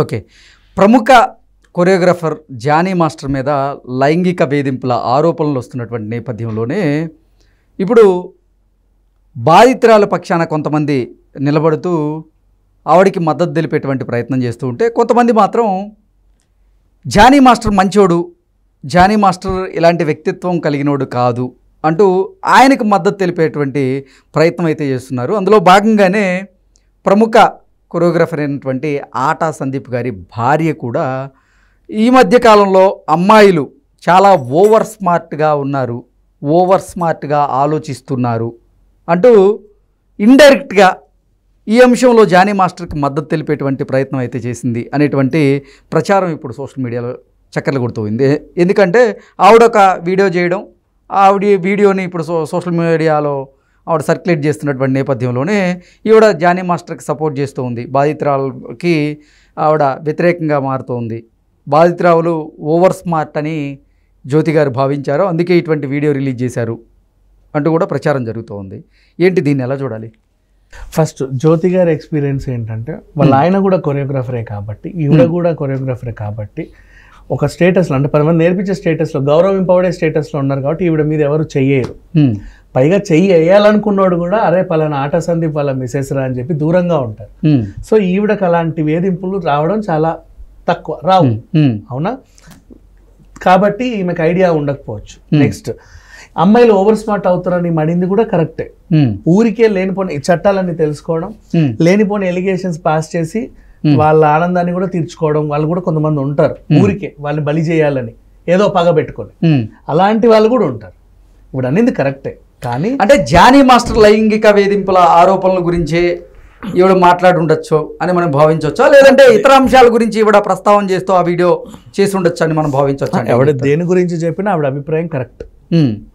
Okay. ప్రముఖ choreographer Johnny master మీద లైంగిక వేధింపుల ఆరోపణలు వస్తున్నటువంటి నేపథ్యంలోనే ఇప్పుడు బాధితురాల పక్షాన కొంతమంది నిలబడుతూ ఆవిడికి మద్దతు తెలిపేటువంటి ప్రయత్నం చేస్తూ ఉంటే, కొంతమంది మాత్రం జానీ మాస్టర్ మంచోడు, జానీ మాస్టర్ ఇలాంటి వ్యక్తిత్వం కలిగినోడు కాదు అంటూ ఆయనకు మద్దతు తెలిపేటువంటి ప్రయత్నం అయితే చేస్తున్నారు. అందులో భాగంగానే ప్రముఖ కొరియోగ్రాఫర్ అయినటువంటి ఆటా సందీప్ గారి భార్య కూడా ఈ మధ్య కాలంలో అమ్మాయిలు చాలా ఓవర్ స్మార్ట్గా ఉన్నారు, ఓవర్ స్మార్ట్గా ఆలోచిస్తున్నారు అంటూ ఇండైరెక్ట్గా ఈ అంశంలో జానీ మాస్టర్కి మద్దతు తెలిపేటువంటి ప్రయత్నం అయితే చేసింది అనేటువంటి ప్రచారం ఇప్పుడు సోషల్ మీడియాలో చక్కర్లు కొడుతుంది. ఎందుకంటే ఆవిడ ఒక వీడియో చేయడం, ఆవిడ వీడియోని ఇప్పుడు సోషల్ మీడియాలో ఆవిడ సర్క్యులేట్ చేస్తున్నటువంటి నేపథ్యంలోనే ఈవిడ జానీ మాస్టర్కి సపోర్ట్ చేస్తూ ఉంది. బాధితురాలకి ఆవిడ వ్యతిరేకంగా మారుతూ ఉంది. బాధితురాలు ఓవర్ స్మార్ట్ అని జ్యోతి గారు భావించారు, అందుకే ఇటువంటి వీడియో రిలీజ్ చేశారు అంటూ కూడా ప్రచారం జరుగుతూ ఉంది. ఏంటి, దీన్ని ఎలా చూడాలి? ఫస్ట్ జ్యోతి గారి ఎక్స్పీరియన్స్ ఏంటంటే, వాళ్ళ ఆయన కూడా కొరియోగ్రాఫరే కాబట్టి, ఈవిడ కూడా కొరియోగ్రాఫరే కాబట్టి, ఒక స్టేటస్లో అంటే 10 మంది నేర్పించే స్టేటస్లో, గౌరవింపబడే స్టేటస్లో ఉన్నారు కాబట్టి ఈవిడ మీద ఎవరు చెయ్యరు. పైగా చెయ్యి వేయాలనుకున్నాడు కూడా, అరే పలానా ఆటా సందీప్ వాళ్ళ మిసెస్ రా అని చెప్పి దూరంగా ఉంటారు. సో ఈవిడకి అలాంటి వేధింపులు రావడం చాలా తక్కువ, రావు. అవునా? కాబట్టి ఈమెకు ఐడియా ఉండకపోవచ్చు. నెక్స్ట్, అమ్మాయిలు ఓవర్ స్మార్ట్ అవుతారని మడింది కూడా కరెక్టే. ఊరికే లేనిపోని చట్టాలన్నీ తెలుసుకోవడం, లేనిపోని ఎలిగేషన్స్ పాస్ చేసి వాళ్ళ ఆనందాన్ని కూడా తీర్చుకోవడం వాళ్ళు కూడా కొంతమంది ఉంటారు. ఊరికే వాళ్ళని బలి చేయాలని ఏదో పగ పెట్టుకొని అలాంటి వాళ్ళు కూడా ఉంటారు. ఇప్పుడు అనేది కరెక్టే. కానీ అంటే జానీ మాస్టర్ లైంగిక వేధింపుల ఆరోపణల గురించే ఈవిడ మాట్లాడి ఉండొచ్చు అని మనం భావించవచ్చా, లేదంటే ఇతర అంశాల గురించి ఈవిడ ప్రస్తావన చేస్తూ ఆ వీడియో చేసి ఉండొచ్చు అని మనం భావించవచ్చా? ఎవడ దేని గురించి చెప్పినా ఆవిడ అభిప్రాయం correct,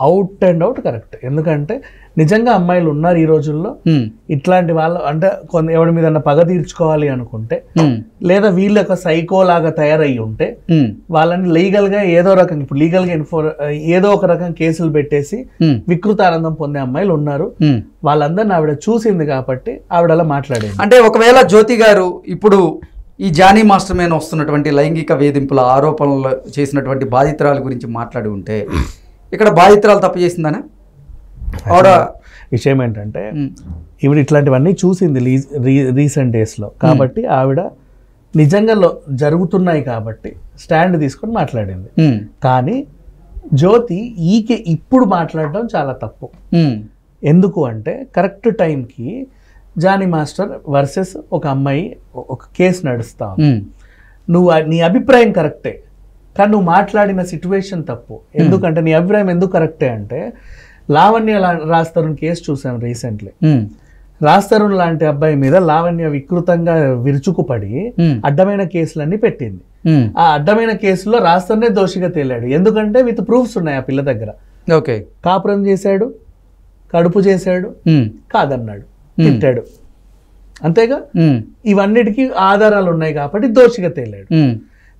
out and out correct. ఎందుకంటే నిజంగా అమ్మాయిలు ఉన్నారు ఈ రోజుల్లో ఇట్లాంటి వాళ్ళు, అంటే ఎవరి మీద పగ తీర్చుకోవాలి అనుకుంటే, లేదా వీళ్ళు ఒక సైకో లాగా తయారయ్యి ఉంటే వాళ్ళని లీగల్ గా ఏదో రకంగా, ఇప్పుడు లీగల్ గా ఏదో ఒక రకం కేసులు పెట్టేసి వికృత ఆనందం పొందే అమ్మాయిలు ఉన్నారు. వాళ్ళందరిని ఆవిడ చూసింది కాబట్టి ఆవిడ అలా మాట్లాడేది. అంటే ఒకవేళ జ్యోతి గారు ఇప్పుడు ఈ జానీ మాస్టర్ మీద వస్తున్నటువంటి లైంగిక వేధింపుల ఆరోపణలు చేసినటువంటి బాధితురాల గురించి మాట్లాడి ఉంటే, ఇక్కడ బాధితురాలు తప్పు చేసిందనే విషయం ఏంటంటే, ఈవిడ ఇట్లాంటివన్నీ చూసింది రీసెంట్ డేస్లో కాబట్టి ఆవిడ నిజంగా జరుగుతున్నాయి కాబట్టి స్టాండ్ తీసుకొని మాట్లాడింది. కానీ జ్యోతి ఈకే ఇప్పుడు మాట్లాడడం చాలా తప్పు. ఎందుకు అంటే, కరెక్ట్ టైంకి జానీ మాస్టర్ వర్సెస్ ఒక అమ్మాయి ఒక కేసు నడుస్తావు, నువ్వు నీ అభిప్రాయం కరెక్టే కానీ నువ్వు మాట్లాడిన సిచ్యువేషన్ తప్పు. ఎందుకంటే నీ అభిప్రాయం ఎందుకు కరెక్టే అంటే, లావణ్య రాజ్-తరుణ్ కేసు చూసాను రీసెంట్లీ. రాజ్-తరుణ్ లాంటి అబ్బాయి మీద లావణ్య వికృతంగా విరుచుకుపడి అడ్డమైన కేసులన్నీ పెట్టింది. ఆ అడ్డమైన కేసులో రాజ్-తరుణే దోషిగా తేలాడు. ఎందుకంటే విత్ ప్రూఫ్స్ ఉన్నాయి ఆ పిల్ల దగ్గర. ఓకే, కాపురం చేశాడు, కడుపు చేశాడు, కాదన్నాడు, తిట్టాడు, అంతేగా. ఇవన్నిటికీ ఆధారాలు ఉన్నాయి కాబట్టి దోషిగా తేలాడు.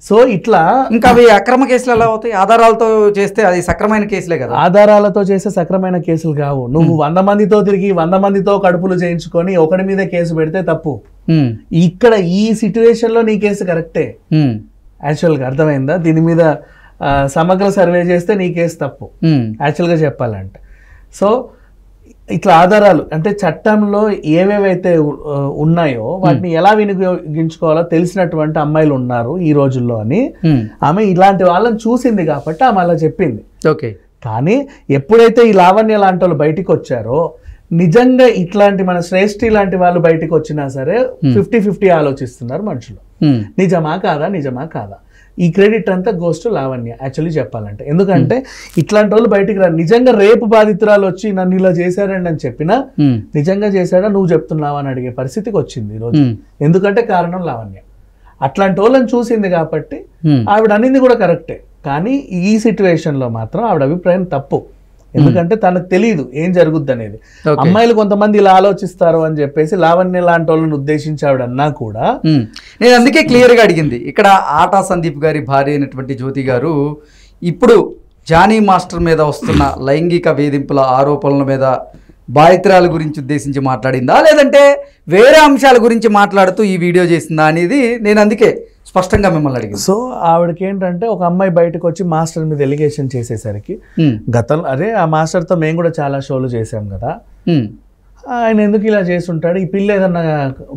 సో ఇట్లా ఇంకా అవి అక్రమ కేసులు ఎలా అవుతాయి? ఆధారాలతో చేస్తే అది సక్రమైన కేసులే కదా. ఆధారాలతో చేస్తే సక్రమైన కేసులు కావు. నువ్వు 100 మందితో తిరిగి 100 మందితో కడుపులు చేయించుకొని ఒకటి మీద కేసు పెడితే తప్పు. ఇక్కడ ఈ సిచ్యువేషన్ లో నీ కేసు కరెక్టే. యాక్చువల్గా అర్థమైందా? దీని మీద సమగ్ర సర్వే చేస్తే నీ కేసు తప్పు యాక్చువల్గా చెప్పాలంటే. సో ఇట్లా ఆధారాలు అంటే చట్టంలో ఏవేవైతే ఉన్నాయో వాటిని ఎలా వినియోగించుకోవాలో తెలిసినటువంటి అమ్మాయిలు ఉన్నారు ఈ రోజుల్లో అని ఆమె ఇలాంటి వాళ్ళని చూసింది కాబట్టి ఆమె అలా చెప్పింది. ఓకే, కానీ ఎప్పుడైతే ఈ లావణ్య లాంటి వాళ్ళు బయటికి వచ్చారో, నిజంగా ఇట్లాంటి మన శ్రేష్ఠి లాంటి వాళ్ళు బయటికి వచ్చినా సరే 50-50 ఆలోచిస్తున్నారు మనుషులు. నిజమా కాదా, నిజమా కాదా? ఈ క్రెడిట్ అంతా గోస్ టు లావణ్య యాక్చువల్లీ చెప్పాలంటే. ఎందుకంటే ఇట్లాంటి వాళ్ళు బయటికి రా, నిజంగా రేపు బాధితురాలు వచ్చి నన్ను ఇలా చేశారండి అని చెప్పినా నిజంగా చేశాడా నువ్వు చెప్తున్నావా అని అడిగే పరిస్థితికి వచ్చింది ఈరోజు. ఎందుకంటే కారణం లావణ్య. అట్లాంటి వాళ్ళని చూసింది కాబట్టి ఆవిడ అనింది కూడా కరెక్టే. కానీ ఈ సిచ్యువేషన్ లో మాత్రం ఆవిడ అభిప్రాయం తప్పు. ఎందుకంటే తనకు తెలియదు ఏం జరుగుద్ది అనేది. అమ్మాయిలు కొంతమంది ఇలా ఆలోచిస్తారు అని చెప్పేసి లావణ్య లాంటి వాళ్ళని ఉద్దేశించి ఆవిడ అన్నా కూడా నేను అందుకే క్లియర్గా అడిగింది. ఇక్కడ ఆటా సందీప్ గారి భార్య అయినటువంటి జ్యోతి గారు ఇప్పుడు జానీ మాస్టర్ మీద వస్తున్న లైంగిక వేధింపుల ఆరోపణల మీద బాధితురాల గురించి ఉద్దేశించి మాట్లాడిందా లేదంటే వేరే అంశాల గురించి మాట్లాడుతూ ఈ వీడియో చేసిందా అనేది నేను అందుకే స్పష్టంగా మిమ్మల్ని అడిగింది. సో ఆవిడకి ఏంటంటే ఒక అమ్మాయి బయటకు వచ్చి మాస్టర్ మీద ఎలిగేషన్ చేసేసరికి గతంలో అరే ఆ మాస్టర్తో మేము కూడా చాలా షోలు చేసాం కదా, ఆయన ఎందుకు ఇలా చేస్తుంటాడు, ఈ పిల్ల ఏదన్నా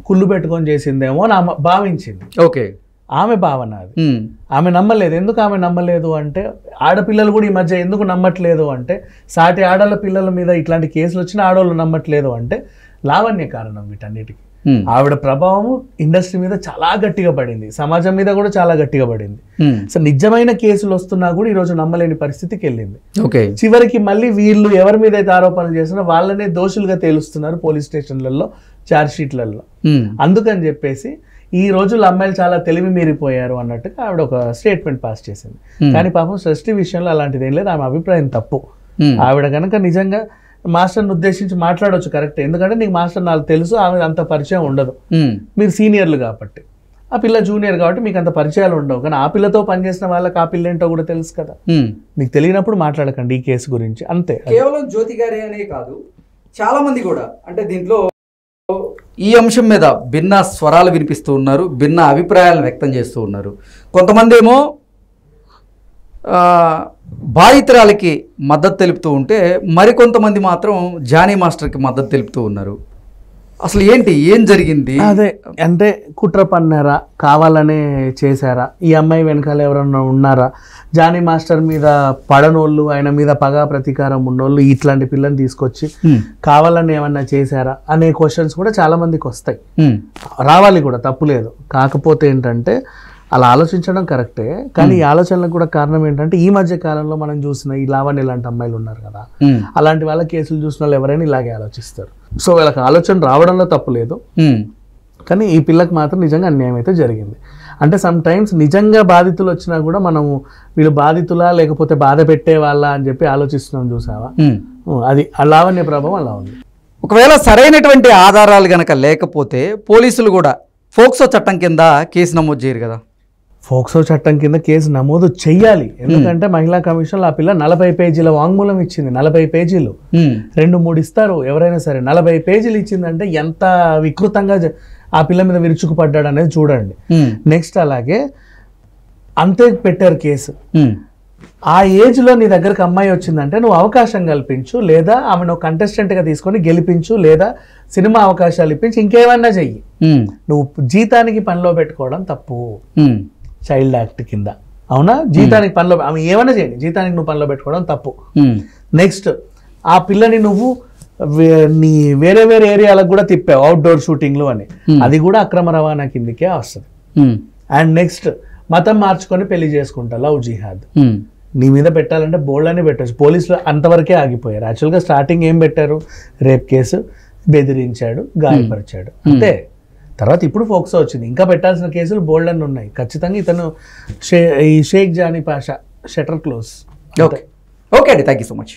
కుళ్ళు పెట్టుకొని చేసిందేమో అని ఆమె భావించింది. ఓకే, ఆమె భావన అది. ఆమె నమ్మలేదు. ఎందుకు ఆమె నమ్మలేదు అంటే ఆడపిల్లలు కూడా ఈ మధ్య ఎందుకు నమ్మట్లేదు అంటే సాటి ఆడళ్ళ పిల్లల మీద ఇట్లాంటి కేసులు వచ్చిన ఆడవాళ్ళు నమ్మట్లేదు అంటే లావణ్య కారణం వీటన్నిటికీ. ఆవిడ ప్రభావం ఇండస్ట్రీ మీద చాలా గట్టిగా పడింది, సమాజం మీద కూడా చాలా గట్టిగా పడింది. సో నిజమైన కేసులు వస్తున్నా కూడా ఈ రోజు నమ్మలేని పరిస్థితికి వెళ్ళింది. చివరికి మళ్ళీ వీళ్ళు ఎవరి మీద అయితే ఆరోపణలు చేసినా వాళ్ళనే దోషులుగా తేలుస్తున్నారు పోలీస్ స్టేషన్లలో, ఛార్జ్ షీట్లలో. అందుకని చెప్పేసి ఈ రోజుల్లో అమ్మాయిలు చాలా తెలివి మీరిపోయారు అన్నట్టుగా ఆవిడ ఒక స్టేట్మెంట్ పాస్ చేసింది. కానీ పాపం సృష్టి విషయంలో అలాంటిది ఏం లేదు, ఆమె అభిప్రాయం తప్పు. ఆవిడ కనుక నిజంగా మాస్టర్ని ఉద్దేశించి మాట్లాడవచ్చు కరెక్ట్, ఎందుకంటే నీకు మాస్టర్ నాకు తెలుసు, ఆమె అంత పరిచయం ఉండదు, మీరు సీనియర్లు కాబట్టి, ఆ పిల్ల జూనియర్ కాబట్టి మీకు అంత పరిచయాలు ఉండవు. కానీ ఆ పిల్లతో పనిచేసిన వాళ్ళకి ఆ పిల్ల ఏంటో కూడా తెలుసు కదా, మీకు తెలియనప్పుడు మాట్లాడకండి ఈ కేసు గురించి, అంతే. కేవలం జ్యోతి గారే అనే కాదు, చాలా మంది కూడా అంటే దీంట్లో ఈ అంశం మీద భిన్న స్వరాలు వినిపిస్తూ ఉన్నారు, భిన్న అభిప్రాయాలను వ్యక్తం చేస్తూ ఉన్నారు. కొంతమంది ఏమో బాధితురాలకి మద్దతు తెలుపుతూ ఉంటే మరికొంతమంది మాత్రం జానీ మాస్టర్కి మద్దతు తెలుపుతూ ఉన్నారు. అసలు ఏం జరిగింది? అదే అంటే కుట్ర పన్నారా, కావాలనే చేశారా, ఈ అమ్మాయి వెనకాల ఎవరన్నా ఉన్నారా, జానీ మాస్టర్ మీద పడనోళ్ళు, ఆయన మీద పగా ప్రతీకారం ఉన్నోళ్ళు ఇట్లాంటి పిల్లని తీసుకొచ్చి కావాలని ఏమన్నా చేశారా అనే క్వశ్చన్స్ కూడా చాలా మందికి వస్తాయి, రావాలి కూడా, తప్పులేదు. కాకపోతే ఏంటంటే అలా ఆలోచించడం కరెక్టే, కానీ ఈ ఆలోచనలకు కూడా కారణం ఏంటంటే ఈ మధ్య కాలంలో మనం చూసిన ఈ లావణ్య లాంటి అమ్మాయిలు ఉన్నారు కదా, అలాంటి వాళ్ళ కేసులు చూసిన వాళ్ళు ఎవరైనా ఇలాగే ఆలోచిస్తారు. సో వీళ్ళకి ఆలోచన రావడంలో తప్పు లేదు, కానీ ఈ పిల్లకి మాత్రం నిజంగా అన్యాయం అయితే జరిగింది. అంటే సమ్ టైమ్స్ నిజంగా బాధితులు వచ్చినా కూడా మనము వీళ్ళు బాధితులా లేకపోతే బాధ పెట్టే వాళ్ళ అని చెప్పి ఆలోచిస్తున్నాం, చూసావా? అది ఆ లావణ్య ప్రభావం అలా ఉంది. ఒకవేళ సరైనటువంటి ఆధారాలు గనక లేకపోతే పోలీసులు కూడా ఫోక్సో చట్టం కింద కేసు నమోదు చేయరు కదా? ఫోక్సో చట్టం కింద కేసు నమోదు చెయ్యాలి, ఎందుకంటే మహిళా కమిషన్లో ఆ పిల్ల 40 పేజీల వాంగ్మూలం ఇచ్చింది. 40 పేజీలు 2-3 ఇస్తారు ఎవరైనా సరే, 40 పేజీలు ఇచ్చిందంటే ఎంత వికృతంగా ఆ పిల్ల మీద విరుచుకుపడ్డాడు అనేది చూడండి. నెక్స్ట్ అలాగే అంతే పెట్టారు కేసు. ఆ ఏజ్లో నీ దగ్గరకు అమ్మాయి వచ్చిందంటే నువ్వు అవకాశం కల్పించు, లేదా ఆమెను కంటెస్టెంట్గా తీసుకొని గెలిపించు, లేదా సినిమా అవకాశాలు ఇప్పించి ఇంకేమన్నా చెయ్యి. నువ్వు జీతానికి పనిలో పెట్టుకోవడం తప్పు, చైల్డ్ యాక్ట్ కింద, అవునా? జీతానికి పనిలో ఆమె ఏమైనా చేయండి, జీతానికి నువ్వు పనిలో పెట్టుకోవడం తప్పు. నెక్స్ట్ ఆ పిల్లని నువ్వు నీ వేరే వేరే ఏరియాలకు కూడా తిప్పావు, అవుట్డోర్ షూటింగ్లు అని, అది కూడా అక్రమ రవాణా కిందకే వస్తుంది. అండ్ నెక్స్ట్ మతం మార్చుకొని పెళ్లి చేసుకుంటా, లవ్ జిహాద్ నీ మీద పెట్టాలంటే బోల్డ్ పెట్టచ్చు. పోలీసులు అంతవరకే ఆగిపోయారు. యాక్చువల్గా స్టార్టింగ్ ఏం పెట్టారు, రేప్ కేసు, బెదిరించాడు, గాయపరిచాడు, అంతే. తర్వాత ఇప్పుడు ఫోక్సో వచ్చింది, ఇంకా పెట్టాల్సిన కేసులు బోల్డ్ అని ఉన్నాయి. ఖచ్చితంగా ఇతను ఈ Shaik Jani Pasha shutter close. Okay అండి, థ్యాంక్ యూ సో మచ్.